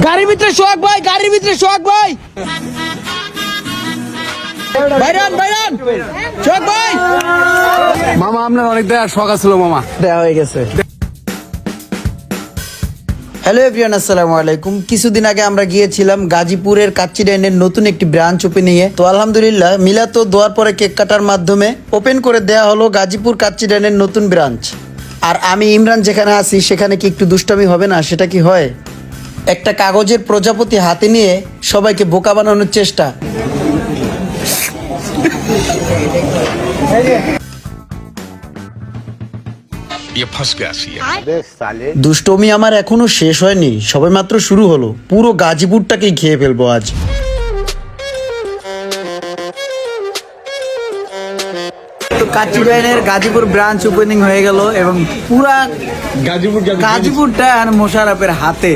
গাড়ির ভিতরে সোহাগ ভাই, গাড়ির ভিতরে সোহাগ ভাই, বাইরান বাইরান সোহাগ ভাই। মামা আপনার অনেক দেওয়ার শখ ছিল মামা, দেওয়া হয়ে গেছে। হ্যালো এভরিওয়ান, আসসালামু আলাইকুম। কিছুদিন আগে আমরা গিয়েছিলাম গাজীপুরের কাচ্চি ডাইনের নতুন একটি ব্রাঞ্চ ওপেনিংয়ে। তো আলহামদুলিল্লাহ মিলাদ তো দোয়ার পরে কেক কাটার মাধ্যমে ওপেন করে দেয়া হলো গাজীপুর কাচ্চি ডাইনের নতুন ব্রাঞ্চ। আর আমি ইমরান যেখানে আছি সেখানে কি একটু দুষ্টামি হবে না? সেটা কি হয়? একটা কাগজের প্রজাপতি হাতে নিয়ে সবাইকে বোকা বানানোর চেষ্টা। দুষ্টমি আমার এখনো শেষ হয়নি, সবে মাত্র শুরু হলো। পুরো গাজীপুরটাকেই খেয়ে ফেলবো আজ। তো কাচ্চি ডাইনের গাজীপুর ব্রাঞ্চ ওপেনিং হয়ে গেল এবং পুরা গাজীপুরটা আর মোশাররফের হাতে।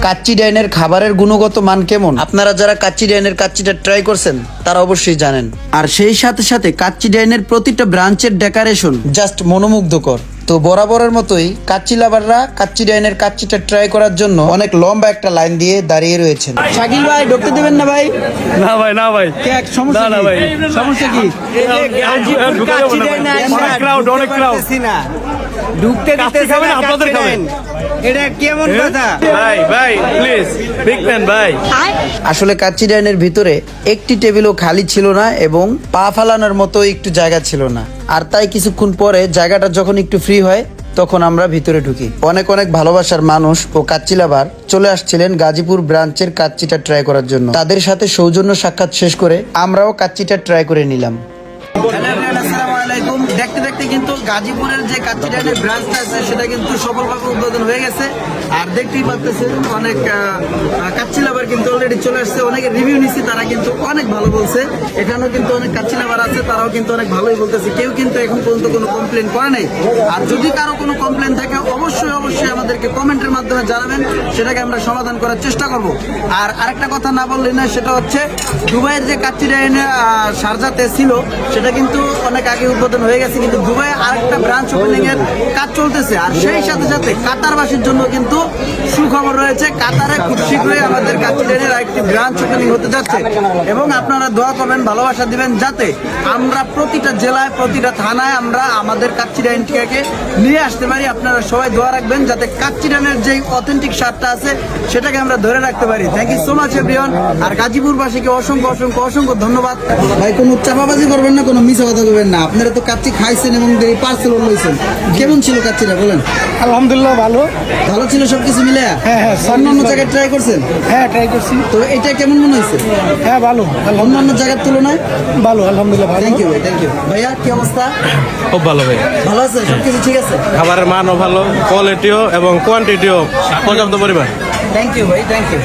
কাচ্চি ডাইনের খাবারের গুণগত মান কেমন, আপনারা যারা কাচ্চি ডাইনের কাচ্চিটা ট্রাই করছেন তারা অবশ্যই জানেন। আর সেই সাথে সাথে কাচ্চি ডাইনের প্রতিটা ব্রাঞ্চের ডেকোরেশন জাস্ট মনোমুগ্ধকর। তো বরাবরের মতোই কাচ্চি লাভাররা কাচ্চি ডাইনের কাচ্চিটা ট্রাই করার জন্য অনেক লম্বা একটা লাইন দিয়ে দাঁড়িয়ে রয়েছেন। শাকিল ভাই ঢুকতে দেবেন না ভাই? না ভাই না ভাই, সমস্যা না ভাই, সমস্যা কি? অনেক ক্রাউড ঢুকতে দিতেছে না, আপনাদের খাবেন, এটা কেমন কথা ভাই? ভাই প্লিজ বিগ ফ্যান ভাই। আসলে কাচ্চি ডাইনের ভিতরে একটি টেবিলও খালি ছিল না এবং পা ফালানোর মতো একটু জায়গা ছিল না। আর তাই কিছুক্ষণ পরে জায়গাটা যখন একটু ফ্রি হয় তখন আমরা ভিতরে ঢুকি। অনেক অনেক ভালোবাসার মানুষ ও কাচ্চি লাভার চলে আসছিলেন গাজীপুর ব্রাঞ্চের কাচ্চিটা ট্রাই করার জন্য। তাদের সাথে সৌজন্য সাক্ষাৎ শেষ করে আমরাও কাচ্চিটা ট্রাই করে নিলাম। দেখতে দেখতে কিন্তু গাজীপুরের যে কাচ্চি ডাইনের ব্রাঞ্চটা আছে সেটা কিন্তু সফলভাবে উদ্বোধন হয়ে গেছে। আর দেখতেই পাচ্ছেন অনেক কাচ্চি লাভার কিন্তু অলরেডি চলে আসছে। অনেকে রিভিউ নিচ্ছি, তারা কিন্তু অনেক ভালো বলছে। এখানেও কিন্তু অনেক কাচ্চি লাভার আছে, তারাও কিন্তু অনেক ভালোই বলতেছে। কেউ কিন্তু এখন পর্যন্ত কোনো কমপ্লেন করে নাই। আর যদি কারো কোনো কমপ্লেন থাকে অবশ্যই অবশ্যই আমাদেরকে কমেন্টের মাধ্যমে জানাবেন, সেটাকে আমরা সমাধান করার চেষ্টা করব। আর আরেকটা কথা না বললে না, সেটা হচ্ছে দুবাইয়ের যে কাচ্চি ডাইনের শারজাতে ছিল সেটা কিন্তু অনেক আগে উদ্বোধন হয়ে গেছে, কিন্তু দুবাইয়ে আরেকটা ব্রাঞ্চ ওপেনিং এর কাজ চলতেছে। আর সেই সাথে সাথে কাতারবাসীর জন্য কিন্তু সুখবর রয়েছে। কাতারে খুব শীঘ্রই আমাদের কাচ্চি ডাইনের আরেকটি ব্রাঞ্চ ওপেনিং হতে যাচ্ছে এবং আপনারা দোয়া করবেন, ভালোবাসা দিবেন, যাতে আমরা প্রতিটা জেলায় প্রতিটা থানায় আমরা আমাদের কাচ্চি ডাইনটাকে নিয়ে আসতে পারি। আপনারা সবাই দোয়া রাখবেন যাতে কাচ্চি ডাইনের যে অথেন্টিক স্বাদটা আছে সেটাকে আমরা ধরে রাখতে পারি। Thank you so much everyone. আর গাজীপুরবাসীকে অসংখ্য অসংখ্য অসংখ্য ধন্যবাদ। ভাই কোনো চাপাবাজি করবেন না, কোনো মিছা কথা বলবেন না। আপনারা তো কাচ্চি খাইছেন এবং পার্সেল লইছেন, কেমন ছিল কাচ্চিটা বলেন? আলহামদুলিল্লাহ ভালো, ভালো ছিল সবকিছু মিলে। হ্যাঁ, অন্যান্য জায়গায় ট্রাই করছেন? হ্যাঁ ট্রাই করছি। তো এটা কেমন মনে হয়েছে? হ্যাঁ ভালো, অন্যান্য জায়গার তুলনায় ভালো আলহামদুলিল্লাহ ভালো। থ্যাংক ইউ ভাই, থ্যাংক ইউ। ভাইয়া কি অবস্থা? খুব ভালো ভাই, ভালো আছে, সবকিছু ঠিক আছে? খাবারের মানও ভালো, কোয়ালিটিও এবং কোয়ান্টিটিও পর্যাপ্ত পরিমাণ। থ্যাংক ইউ ভাই, থ্যাংক ইউ।